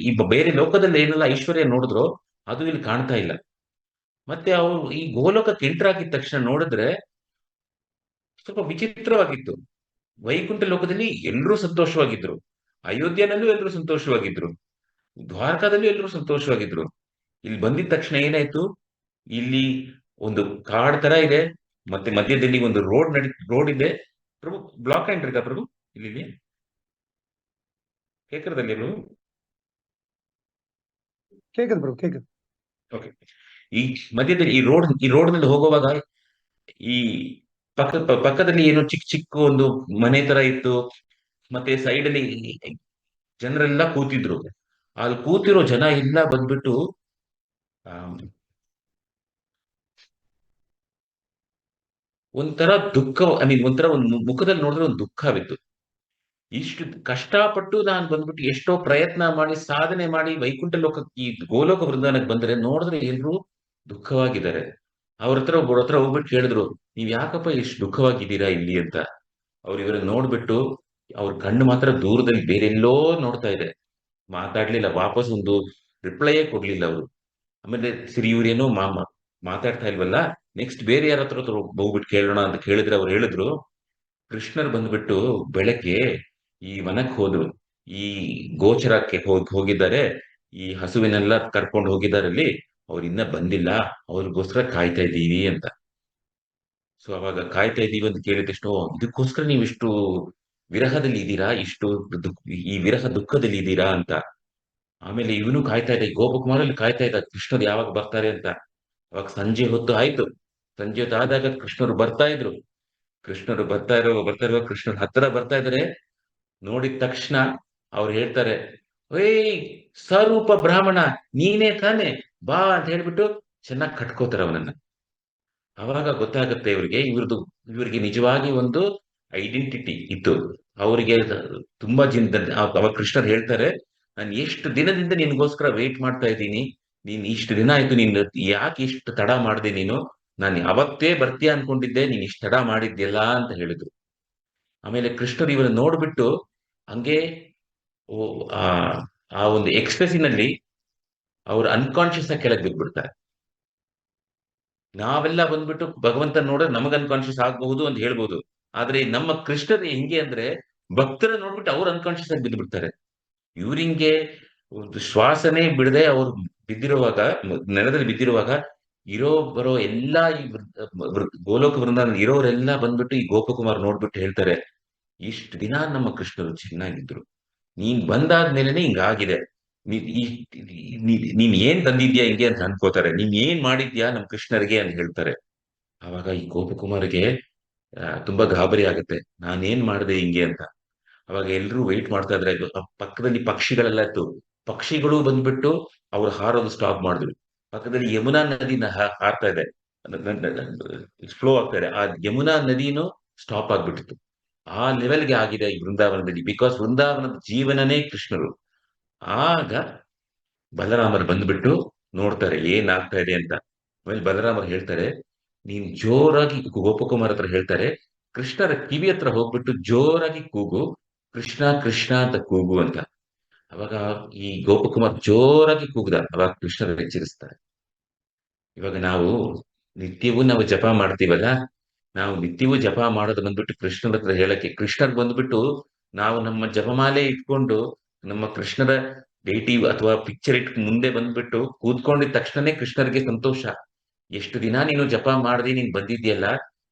ಈ ಬೇರೆ ಲೋಕದಲ್ಲಿ ಏನೆಲ್ಲ ಐಶ್ವರ್ಯ ನೋಡಿದ್ರೋ ಅದು ಇಲ್ಲಿ ಕಾಣ್ತಾ ಇಲ್ಲ. ಮತ್ತೆ ಅವರು ಈ ಗೋಲೋಕಕ್ಕೆ ಎಂಟರ್ ಆಗಿದ ತಕ್ಷಣ ನೋಡಿದ್ರೆ ಸ್ವಲ್ಪ ವಿಚಿತ್ರವಾಗಿತ್ತು. ವೈಕುಂಠ ಲೋಕದಲ್ಲಿ ಎಲ್ಲರೂ ಸಂತೋಷವಾಗಿದ್ರು, ಅಯೋಧ್ಯೆನಲ್ಲೂ ಎಲ್ಲರೂ ಸಂತೋಷವಾಗಿದ್ರು, ದ್ವಾರಕಾದಲ್ಲೂ ಎಲ್ಲರೂ ಸಂತೋಷವಾಗಿದ್ರು. ಇಲ್ಲಿ ಬಂದಿದ ತಕ್ಷಣ ಏನಾಯ್ತು, ಇಲ್ಲಿ ಒಂದು ಕಾಡ್ ತರ ಇದೆ, ಮತ್ತೆ ಮಧ್ಯದಲ್ಲಿ ಒಂದು ರೋಡ್ ಇದೆ. ಪ್ರಭು ಬ್ಲಾಕ್ ಆಯ್ತು ಪ್ರಭು ಇಲ್ಲಿ ಕೇಕರದಲ್ಲಿ ಪ್ರಭು. ಕೇಕದ್ ಪ್ರಭು ಕೇಕದ್. ಓಕೆ. ಈ ಮಧ್ಯದಲ್ಲಿ ಈ ರೋಡ್ ನಲ್ಲಿ ಹೋಗುವಾಗ ಈ ಪಕ್ಕದಲ್ಲಿ ಏನೋ ಚಿಕ್ಕ ಚಿಕ್ಕ ಒಂದು ಮನೆ ತರ ಇತ್ತು. ಮತ್ತೆ ಸೈಡ್ ಅಲ್ಲಿ ಜನರೆಲ್ಲ ಕೂತಿದ್ರು. ಅಲ್ಲಿ ಕೂತಿರೋ ಜನ ಎಲ್ಲ ಬಂದ್ಬಿಟ್ಟು ಆ, ಒಂಥರ ದುಃಖ, ಐ ಮೀನ್ ಒಂಥರ ಒಂದು ಮುಖದಲ್ಲಿ ನೋಡಿದ್ರೆ ಒಂದು ದುಃಖವಿತ್ತು. ಇಷ್ಟು ಕಷ್ಟಪಟ್ಟು ನಾನು ಬಂದ್ಬಿಟ್ಟು ಎಷ್ಟೋ ಪ್ರಯತ್ನ ಮಾಡಿ ಸಾಧನೆ ಮಾಡಿ ವೈಕುಂಠ ಲೋಕಕ್ಕೆ ಈ ಗೋಲೋಕ ವೃಂದಾವನಕ್ಕೆ ಬಂದ್ರೆ ನೋಡಿದ್ರೆ ಎಲ್ರು ದುಃಖವಾಗಿದ್ದಾರೆ. ಒಬ್ಬರ ಹತ್ರ ಹೋಗ್ಬಿಟ್ಟು ಕೇಳಿದ್ರು, ನೀವ್ ಯಾಕಪ್ಪ ಇಷ್ಟು ದುಃಖವಾಗಿದ್ದೀರಾ ಇಲ್ಲಿ ಅಂತ. ಇವ್ರನ್ನ ನೋಡ್ಬಿಟ್ಟು ಅವ್ರ ಕಣ್ಣು ಮಾತ್ರ ದೂರದಲ್ಲಿ ಬೇರೆಲ್ಲೋ ನೋಡ್ತಾ ಇದೆ. ಮಾತಾಡ್ಲಿಲ್ಲ, ವಾಪಸ್ ಒಂದು ರಿಪ್ಲೈಯೇ ಕೊಡ್ಲಿಲ್ಲ ಅವರು. ಆಮೇಲೆ ಸರಿ ಇವ್ರೇನೋ ಮಾತಾಡ್ತಾ ಇಲ್ವಲ್ಲ, ನೆಕ್ಸ್ಟ್ ಬೇರೆ ಯಾರ ಹತ್ರ ಹೋಗ್ಬಿಟ್ಟು ಕೇಳೋಣ ಅಂತ ಕೇಳಿದ್ರೆ ಅವ್ರು ಹೇಳಿದ್ರು, ಕೃಷ್ಣರ್ ಬಂದ್ಬಿಟ್ಟು ಬೆಳಗ್ಗೆ ಈ ವನಕ್ಕೆ ಹೋದ್ರು, ಈ ಗೋಚರಕ್ಕೆ ಹೋಗಿದ್ದಾರೆ, ಈ ಹಸುವಿನೆಲ್ಲ ಕರ್ಕೊಂಡು ಹೋಗಿದ್ದಾರೆ ಅಲ್ಲಿ, ಅವ್ರು ಇನ್ನ ಬಂದಿಲ್ಲ, ಅವ್ರಿಗೋಸ್ಕರ ಕಾಯ್ತಾ ಇದ್ದೀವಿ ಅಂತ. ಸೊ ಅವಾಗ ಕಾಯ್ತಾ ಇದ್ದೀವಿ ಅಂತ ಕೇಳಿದಷ್ಟು, ಇದಕ್ಕೋಸ್ಕರ ನೀವು ಇಷ್ಟು ವಿರಹದಲ್ಲಿ ಇದ್ದೀರಾ, ಇಷ್ಟು ಈ ವಿರಹ ದುಃಖದಲ್ಲಿ ಇದ್ದೀರಾ ಅಂತ. ಆಮೇಲೆ ಇವನು ಕಾಯ್ತಾ ಇದ್ದ, ಗೋಪಕುಮಾರಲ್ಲಿ ಕಾಯ್ತಾ ಇದ್ದ ಕೃಷ್ಣರು ಯಾವಾಗ ಬರ್ತಾರೆ ಅಂತ. ಅವಾಗ ಸಂಜೆ ಹೊತ್ತು ಆಯ್ತು. ಸಂಜೆ ಹೊತ್ತು ಆದಾಗ ಕೃಷ್ಣರು ಬರ್ತಾ ಇದ್ರು. ಕೃಷ್ಣರು ಬರ್ತಾ ಇರುವ ಕೃಷ್ಣರ ಹತ್ತಿರ ಬರ್ತಾ ಇದಾರೆ. ನೋಡಿದ ತಕ್ಷಣ ಅವ್ರು ಹೇಳ್ತಾರೆ, ಏಯ್ ಸ್ವರೂಪ ಬ್ರಾಹ್ಮಣ, ನೀನೇ ತಾನೆ, ಬಾ ಅಂತ ಹೇಳ್ಬಿಟ್ಟು ಚೆನ್ನಾಗಿ ಕಟ್ಕೋತಾರೆ ಅವನನ್ನ. ಅವಾಗ ಗೊತ್ತಾಗುತ್ತೆ ಇವ್ರಿಗೆ ನಿಜವಾಗಿ ಒಂದು ಐಡೆಂಟಿಟಿ ಇತ್ತು. ಅವರಿಗೆ ತುಂಬಾ ಅವಾಗ ಕೃಷ್ಣರ್ ಹೇಳ್ತಾರೆ, ನಾನು ಎಷ್ಟು ದಿನದಿಂದ ನಿನ್ಗೋಸ್ಕರ ವೇಟ್ ಮಾಡ್ತಾ ಇದ್ದೀನಿ, ನೀನ್ ಇಷ್ಟು ದಿನ ಆಯ್ತು, ನೀನ್ ಯಾಕೆ ಇಷ್ಟು ತಡ ಮಾಡಿದೆ ನೀನು, ನಾನು ಅವತ್ತೇ ಬರ್ತೀಯ ಅನ್ಕೊಂಡಿದ್ದೆ, ನೀನ್ ಇಷ್ಟು ತಡ ಮಾಡಿದ್ಯಲ್ಲ ಅಂತ ಹೇಳಿದ್ರು. ಆಮೇಲೆ ಕೃಷ್ಣರು ಇವನ್ನ ನೋಡ್ಬಿಟ್ಟು ಹಂಗೆ ಆ ಆ ಒಂದು ಎಕ್ಸ್ಪ್ರೆಸಿನಲ್ಲಿ ಅವ್ರು ಅನ್ಕಾನ್ಶಿಯಸ್ ಆಗಿ ಕೆಳಗೆ ಬಿದ್ಬಿಡ್ತಾರೆ. ನಾವೆಲ್ಲ ಬಂದ್ಬಿಟ್ಟು ಭಗವಂತ ನೋಡಿದ್ರೆ ನಮಗ್ ಅನ್ಕಾನ್ಶಿಯಸ್ ಆಗಬಹುದು ಅಂತ ಹೇಳ್ಬೋದು. ಆದ್ರೆ ನಮ್ಮ ಕೃಷ್ಣರು ಹೆಂಗೆ ಅಂದ್ರೆ, ಭಕ್ತರ ನೋಡ್ಬಿಟ್ಟು ಅವ್ರು ಅನ್ಕಾನ್ಶಿಯಸ್ ಆಗಿ ಬಿದ್ದು ಬಿಡ್ತಾರೆ. ಇವ್ರಿಂಗೆ ಒಂದು ಶ್ವಾಸನೆ ಬಿಡದೆ ಅವ್ರು ಬಿದ್ದಿರುವಾಗ, ನೆಲದಲ್ಲಿ ಬಿದ್ದಿರುವಾಗ, ಬರೋ ಎಲ್ಲಾ ಈ ಗೋಲೋಕ ವೃಂದಾವನ ಇರೋರೆಲ್ಲ ಬಂದ್ಬಿಟ್ಟು ಈ ಗೋಪಕುಮಾರ್ ನೋಡ್ಬಿಟ್ಟು ಹೇಳ್ತಾರೆ, ಇಷ್ಟು ದಿನ ನಮ್ಮ ಕೃಷ್ಣರು ಚೆನ್ನಾಗಿದ್ರು, ನೀನ್ ಬಂದಾದ್ಮೇಲೆನೆ ಹಿಂಗಾಗಿದೆ, ನೀನ್ ಏನ್ ತಂದಿದ್ಯಾ ಹಿಂಗೆ ಅಂತ ಅನ್ಕೋತಾರೆ, ನೀನ್ ಏನ್ ಮಾಡಿದ್ಯಾ ನಮ್ ಕೃಷ್ಣರಿಗೆ ಅಂತ ಹೇಳ್ತಾರೆ. ಅವಾಗ ಈ ಗೋಪಕುಮಾರ್ಗೆ ತುಂಬಾ ಗಾಬರಿ ಆಗುತ್ತೆ, ನಾನೇನ್ ಮಾಡಿದೆ ಹಿಂಗೆ ಅಂತ. ಅವಾಗ ಎಲ್ರು ವೆಯ್ಟ್ ಮಾಡ್ತಾ ಇದ್ರೆ, ಪಕ್ಕದಲ್ಲಿ ಪಕ್ಷಿಗಳೆಲ್ಲ ಇತ್ತು, ಪಕ್ಷಿಗಳು ಬಂದ್ಬಿಟ್ಟು ಅವ್ರು ಹಾರೋದು ಸ್ಟಾಪ್ ಮಾಡಿದ್ರು. ಪಕ್ಕದಲ್ಲಿ ಯಮುನಾ ನದಿನ ಹಾರ್ತಾ ಇದೆ, ಫ್ಲೋ ಆಗ್ತಾ ಇದೆ, ಆ ಯಮುನಾ ನದಿನೂ ಸ್ಟಾಪ್ ಆಗ್ಬಿಟ್ಟಿತ್ತು. ಆ ಲೆವೆಲ್ಗೆ ಆಗಿದೆ ಈ ವೃಂದಾವನದಲ್ಲಿ, ಬಿಕಾಸ್ ವೃಂದಾವನದ ಜೀವನನೇ ಕೃಷ್ಣರು. ಆಗ ಬಲರಾಮರು ಬಂದ್ಬಿಟ್ಟು ನೋಡ್ತಾರೆ ಏನಾಗ್ತಾ ಇದೆ ಅಂತ. ಆಮೇಲೆ ಬಲರಾಮರು ಹೇಳ್ತಾರೆ, ನೀನ್ ಜೋರಾಗಿ, ಗೋಪಕುಮಾರ್ ಹತ್ರ ಹೇಳ್ತಾರೆ, ಕೃಷ್ಣರ ಕಿವಿ ಹತ್ರ ಹೋಗ್ಬಿಟ್ಟು ಜೋರಾಗಿ ಕೂಗು, ಕೃಷ್ಣ ಕೃಷ್ಣ ಅಂತ ಕೂಗು ಅಂತ. ಅವಾಗ ಈ ಗೋಪಕುಮಾರ್ ಜೋರಾಗಿ ಕೂಗ್ದ. ಅವಾಗ ಕೃಷ್ಣರು ಎಚ್ಚರಿಸ್ತಾರೆ. ಇವಾಗ ನಾವು ಜಪ ಮಾಡ್ತೀವಲ್ಲ, ನಾವು ನಿತ್ಯವೂ ಜಪ ಮಾಡೋದು ಬಂದ್ಬಿಟ್ಟು ಕೃಷ್ಣರ ಹತ್ರ ಹೇಳಕ್ಕೆ. ಕೃಷ್ಣರ್ ಬಂದ್ಬಿಟ್ಟು ನಾವು ನಮ್ಮ ಜಪಮಾಲೆ ಇಟ್ಕೊಂಡು ನಮ್ಮ ಕೃಷ್ಣರ ಡೇಟಿ ಅಥವಾ ಪಿಕ್ಚರ್ ಮುಂದೆ ಬಂದ್ಬಿಟ್ಟು ಕೂತ್ಕೊಂಡಿದ ತಕ್ಷಣನೇ ಕೃಷ್ಣರಿಗೆ ಸಂತೋಷ. ಎಷ್ಟು ದಿನ ನೀನು ಜಪ ಮಾಡದೆ ನೀನ್ ಬಂದಿದ್ಯಲ್ಲ,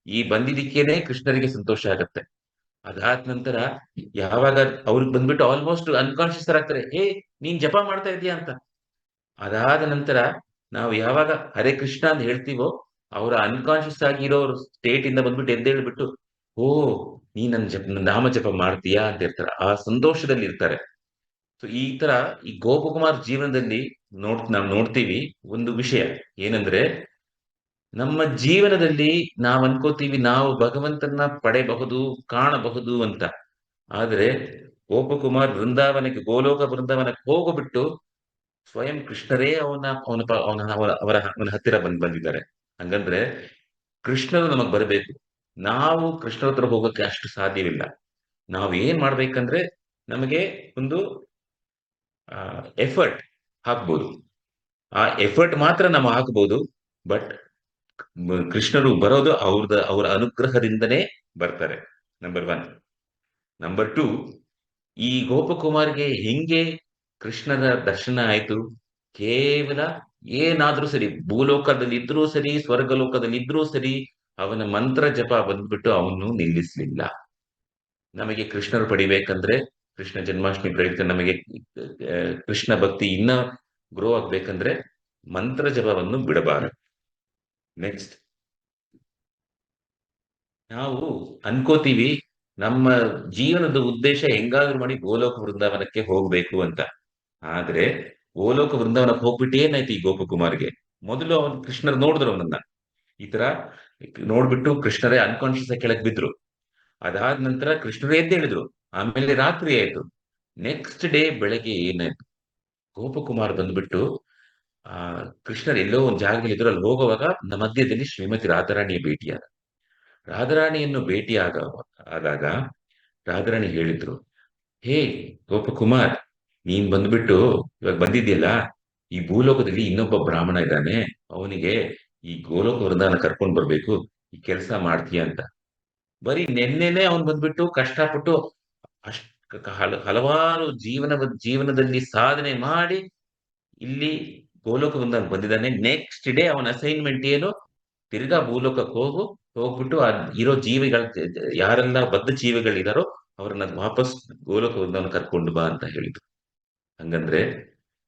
ಈ ಬಂದಿದ್ದಕ್ಕೇನೆ ಕೃಷ್ಣರಿಗೆ ಸಂತೋಷ ಆಗತ್ತೆ. ಅದಾದ ನಂತರ ಯಾವಾಗ ಅವ್ರಿಗೆ ಬಂದ್ಬಿಟ್ಟು ಆಲ್ಮೋಸ್ಟ್ ಅನ್ಕಾನ್ಶಿಯಸ್ ಆಗ್ತಾರೆ, ನೀನ್ ಜಪ ಮಾಡ್ತಾ ಇದೀಯ ಅಂತ. ಅದಾದ ನಂತರ ನಾವು ಯಾವಾಗ ಹರೇ ಕೃಷ್ಣ ಅಂತ ಹೇಳ್ತೀವೋ, ಅವರ ಅನ್ಕಾನ್ಶಿಯಸ್ ಆಗಿರೋ ಸ್ಟೇಟ್ ಇಂದ ಬಂದ್ಬಿಟ್ಟು ಎದ್ದೇಳ್ಬಿಟ್ಟು, ಓ ನೀ ನಾಮ ಜಪ ಮಾಡ್ತೀಯಾ ಅಂತ ಇರ್ತಾರೆ. ಆ ಸಂತೋಷದಲ್ಲಿ ಇರ್ತಾರೆ. ಸೊ ಈ ತರ ಈ ಗೋಪಕುಮಾರ್ ಜೀವನದಲ್ಲಿ ನಾವು ನೋಡ್ತೀವಿ ಒಂದು ವಿಷಯ ಏನಂದ್ರೆ, ನಮ್ಮ ಜೀವನದಲ್ಲಿ ನಾವ್ ಅನ್ಕೋತೀವಿ ನಾವು ಭಗವಂತನ ಪಡೆಯಬಹುದು, ಕಾಣಬಹುದು ಅಂತ. ಆದ್ರೆ ಗೋಪಕುಮಾರ್ ಗೋಲೋಕ ಬೃಂದಾವನಕ್ಕೆ ಹೋಗ್ಬಿಟ್ಟು ಸ್ವಯಂ ಕೃಷ್ಣರೇ ಅವನ ಅವನ ಪ- ಅವನ ಅವರ ಅವರ ಅವನ ಹತ್ತಿರ ಬಂದಿದ್ದಾರೆ. ಹಂಗಂದ್ರೆ ಕೃಷ್ಣರು ನಮಗ್ ಬರಬೇಕು. ನಾವು ಕೃಷ್ಣರ ಹತ್ರ ಹೋಗೋಕೆ ಅಷ್ಟು ಸಾಧ್ಯವಿಲ್ಲ. ನಾವು ಏನ್ ಮಾಡ್ಬೇಕಂದ್ರೆ, ನಮಗೆ ಒಂದು ಎಫರ್ಟ್ ಹಾಕ್ಬೋದು. ಆ ಎಫರ್ಟ್ ಮಾತ್ರ ನಾವು ಹಾಕ್ಬೋದು. ಬಟ್ ಕೃಷ್ಣರು ಬರೋದು ಅವರ ಅನುಗ್ರಹದಿಂದನೇ ಬರ್ತಾರೆ. ನಂಬರ್ 1. ನಂಬರ್ 2, ಈ ಗೋಪಕುಮಾರ್ಗೆ ಹೆಂಗೆ ಕೃಷ್ಣನ ದರ್ಶನ ಆಯ್ತು? ಕೇವಲ ಏನಾದ್ರೂ ಸರಿ, ಭೂಲೋಕದಲ್ಲಿ ಇದ್ರೂ ಸರಿ, ಸ್ವರ್ಗಲೋಕದಲ್ಲಿ ಇದ್ರೂ ಸರಿ, ಅವನ ಮಂತ್ರ ಜಪ ಬಂದ್ಬಿಟ್ಟು ಅವನು ನಿಲ್ಲಿಸ್ಲಿಲ್ಲ. ನಮಗೆ ಕೃಷ್ಣರು ಪಡಿಬೇಕಂದ್ರೆ, ಕೃಷ್ಣ ಜನ್ಮಾಷ್ಟಮಿ ಪ್ರಯುಕ್ತ ನಮಗೆ ಕೃಷ್ಣ ಭಕ್ತಿ ಇನ್ನ ಗ್ರೋ ಆಗ್ಬೇಕಂದ್ರೆ ಮಂತ್ರ ಜಪವನ್ನು ಬಿಡಬಾರದು. ನೆಕ್ಸ್ಟ್, ನಾವು ಅನ್ಕೋತೀವಿ ನಮ್ಮ ಜೀವನದ ಉದ್ದೇಶ ಹೆಂಗಾದ್ರೂ ಮಾಡಿ ಗೋಲೋಕ ವೃಂದಾವನಕ್ಕೆ ಹೋಗ್ಬೇಕು ಅಂತ. ಆದ್ರೆ ಗೋಲೋಕ ವೃಂದಾವನಕ್ಕೆ ಹೋಗ್ಬಿಟ್ಟು ಏನಾಯ್ತು ಈ ಗೋಪಕುಮಾರ್ಗೆ? ಮೊದಲು ಅವನು ಕೃಷ್ಣರ್ ನೋಡಿದ್ರು, ಅವನನ್ನ ಈ ತರ ನೋಡ್ಬಿಟ್ಟು ಕೃಷ್ಣರೇ ಅನ್ಕಾನ್ಶಿಯಸ್ ಕೆಳಗ್ ಬಿದ್ರು. ಅದಾದ ನಂತರ ಕೃಷ್ಣರೇ ಎದ್ದೇಳಿದ್ರು. ಆಮೇಲೆ ರಾತ್ರಿ ಆಯ್ತು. ನೆಕ್ಸ್ಟ್ ಡೇ ಬೆಳಗ್ಗೆ ಏನಾಯ್ತು? ಗೋಪಕುಮಾರ್ ಬಂದ್ಬಿಟ್ಟು ಆ ಕೃಷ್ಣರ್ ಎಲ್ಲೋ ಒಂದ್ ಜಾಗದಲ್ಲಿ ಇದ್ರು. ಅಲ್ಲಿ ಹೋಗುವಾಗ ಮಧ್ಯದಲ್ಲಿ ಶ್ರೀಮತಿ ರಾಧಾರಾಣಿಯ ಭೇಟಿಯಾದ. ರಾಧಾರಾಣಿಯನ್ನು ಆದಾಗ ರಾಧಾರಾಣಿ ಹೇಳಿದ್ರು, ಹೇ ಗೋಪಕುಮಾರ್, ನೀನ್ ಬಂದ್ಬಿಟ್ಟು ಇವಾಗ ಬಂದಿದ್ಯಲ್ಲ, ಈ ಭೂಲೋಕದಲ್ಲಿ ಇನ್ನೊಬ್ಬ ಬ್ರಾಹ್ಮಣ ಇದ್ದಾನೆ, ಅವನಿಗೆ ಈ ಗೋಲೋಕ ವೃಂದಾವನ ಕರ್ಕೊಂಡ್ ಬರ್ಬೇಕು, ಈ ಕೆಲಸ ಮಾಡ್ತೀಯ ಅಂತ. ಬರೀ ನೆನ್ನೆನೆ ಅವನ್ ಬಂದ್ಬಿಟ್ಟು ಕಷ್ಟಪಟ್ಟು ಹಲವಾರು ಜೀವನದಲ್ಲಿ ಸಾಧನೆ ಮಾಡಿ ಇಲ್ಲಿ ಗೋಲೋಕ ವೃಂದಾವನ ಬಂದಿದ್ದಾನೆ. ನೆಕ್ಸ್ಟ್ ಡೇ ಅವನ ಅಸೈನ್ಮೆಂಟ್ ಏನು? ತಿರ್ಗಾ ಭೂಲೋಕಕ್ಕೆ ಹೋಗ್ಬಿಟ್ಟು ಇರೋ ಯಾರೆಲ್ಲ ಬದ್ಧ ಜೀವಿಗಳಿದಾರೋ ಅವ್ರನ್ನ ವಾಪಸ್ ಗೋಲೋಕ ವೃಂದಾವನ ಕರ್ಕೊಂಡು ಬಾ ಅಂತ ಹೇಳಿದ್ರು. ಹಂಗಂದ್ರೆ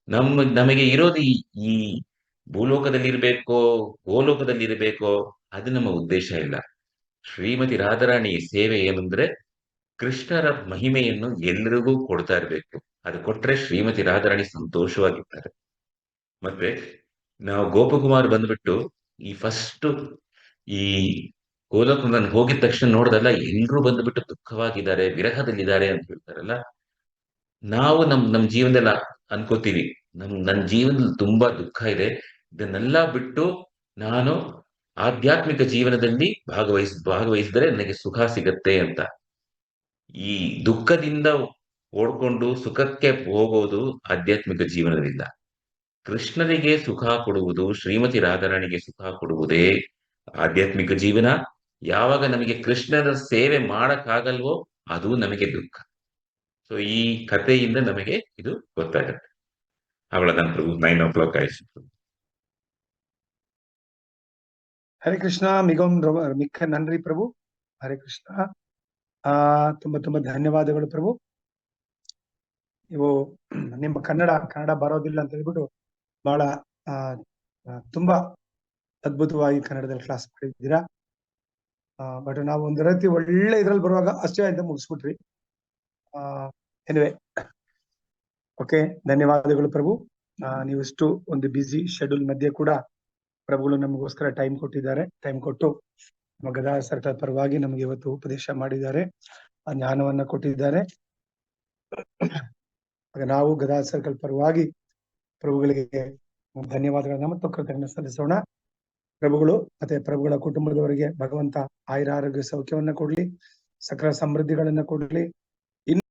ನಮಗೆ ಇರೋದು ಈ ಭೂಲೋಕದಲ್ಲಿ ಇರ್ಬೇಕೋ ಗೋಲೋಕದಲ್ಲಿ ಇರ್ಬೇಕೋ ಅದು ನಮ್ಮ ಉದ್ದೇಶ ಇಲ್ಲ. ಶ್ರೀಮತಿ ರಾಧಾರಾಣಿ ಸೇವೆ ಏನಂದ್ರೆ, ಕೃಷ್ಣರ ಮಹಿಮೆಯನ್ನು ಎಲ್ಲರಿಗೂ ಕೊಡ್ತಾ ಇರ್ಬೇಕು. ಅದು ಕೊಟ್ರೆ ಶ್ರೀಮತಿ ರಾಧಾರಾಣಿ ಸಂತೋಷವಾಗಿರ್ತಾರೆ. ಮತ್ತೆ ನಾವು ಗೋಪಕುಮಾರ್ ಬಂದ್ಬಿಟ್ಟು ಈ ಗೋಲೋಕ ನಾನು ಹೋಗಿದ ತಕ್ಷಣ ನೋಡ್ದಲ್ಲ, ಎಲ್ರು ಬಂದ್ಬಿಟ್ಟು ದುಃಖವಾಗಿದ್ದಾರೆ, ವಿರಹದಲ್ಲಿದ್ದಾರೆ ಅಂತ ಹೇಳ್ತಾರಲ್ಲ. ನಾವು ನಮ್ ಜೀವನದಲ್ಲಿ ಅನ್ಕೋತೀವಿ, ನನ್ನ ಜೀವನದಲ್ಲಿ ತುಂಬಾ ದುಃಖ ಇದೆ, ಇದನ್ನೆಲ್ಲ ಬಿಟ್ಟು ನಾನು ಆಧ್ಯಾತ್ಮಿಕ ಜೀವನದಲ್ಲಿ ಭಾಗವಹಿಸಿದರೆ ನನಗೆ ಸುಖ ಸಿಗತ್ತೆ ಅಂತ. ಈ ದುಃಖದಿಂದ ಓಡ್ಕೊಂಡು ಸುಖಕ್ಕೆ ಹೋಗೋದು ಆಧ್ಯಾತ್ಮಿಕ ಜೀವನದಿಂದ. ಕೃಷ್ಣನಿಗೆ ಸುಖ ಕೊಡುವುದು, ಶ್ರೀಮತಿ ರಾಧಾರಾಣಿಗೆ ಸುಖ ಕೊಡುವುದೇ ಆಧ್ಯಾತ್ಮಿಕ ಜೀವನ. ಯಾವಾಗ ನಮಗೆ ಕೃಷ್ಣನ ಸೇವೆ ಮಾಡಕ್ಕಾಗಲ್ವೋ ಅದು ನಮಗೆ ದುಃಖ. ಸೊ ಈ ಕಥೆಯಿಂದ ನಮಗೆ ಇದು ಗೊತ್ತಾಗತ್ತೆ. ಅವಳದನ್ ಪ್ರಭು 9 ಆಯ್ತು. ಹರೇ ಕೃಷ್ಣ. ಮಿಕ್ಕ ನನ್ರಿ ಪ್ರಭು. ಹರೇ ಕೃಷ್ಣ. ತುಂಬಾ ಧನ್ಯವಾದಗಳು ಪ್ರಭು. ನೀವು ನಿಮ್ಮ ಕನ್ನಡ ಬರೋದಿಲ್ಲ ಅಂತ ಹೇಳ್ಬಿಟ್ಟು ಬಹಳ ತುಂಬಾ ಅದ್ಭುತವಾಗಿ ಕನ್ನಡದಲ್ಲಿ ಕ್ಲಾಸ್ ಮಾಡಿದ್ದೀರಾ. ಬಟ್ ನಾವು ಒಂದು ರೀತಿ ಒಳ್ಳೆ ಇದ್ರಲ್ಲಿ ಬರುವಾಗ ಅಷ್ಟೇ ಅಂತ ಮುಗಿಸ್ಬಿಟ್ರಿ. ಎನಿವೆ, ಓಕೆ, ಧನ್ಯವಾದಗಳು ಪ್ರಭು. ನೀವಿಷ್ಟು ಒಂದು ಬ್ಯುಸಿ ಶೆಡ್ಯೂಲ್ ಮಧ್ಯೆ ಕೂಡ ಪ್ರಭುಗಳು ನಮಗೋಸ್ಕರ ಟೈಮ್ ಕೊಟ್ಟಿದ್ದಾರೆ. ಟೈಮ್ ಕೊಟ್ಟು ನಮ್ಮ ಗದಾಧರ ಸರ್ಕಲ್ ಪರವಾಗಿ ನಮಗೆ ಇವತ್ತು ಉಪದೇಶ ಮಾಡಿದ್ದಾರೆ, ಆ ಜ್ಞಾನವನ್ನ ಕೊಟ್ಟಿದ್ದಾರೆ. ನಾವು ಗದಾಧರ ಸರ್ಕಲ್ ಪರವಾಗಿ ಪ್ರಭುಗಳಿಗೆ ಧನ್ಯವಾದಗಳನ್ನ ಮತ್ತು ಕೃತಜ್ಞತೆ ಸಲ್ಲಿಸೋಣ. ಪ್ರಭುಗಳು ಮತ್ತೆ ಪ್ರಭುಗಳ ಕುಟುಂಬದವರಿಗೆ ಭಗವಂತ ಆಯುರಾರೋಗ್ಯ ಸೌಖ್ಯವನ್ನ ಕೊಡ್ಲಿ, ಸಕಲ ಸಮೃದ್ಧಿಗಳನ್ನ ಕೊಡ್ಲಿ.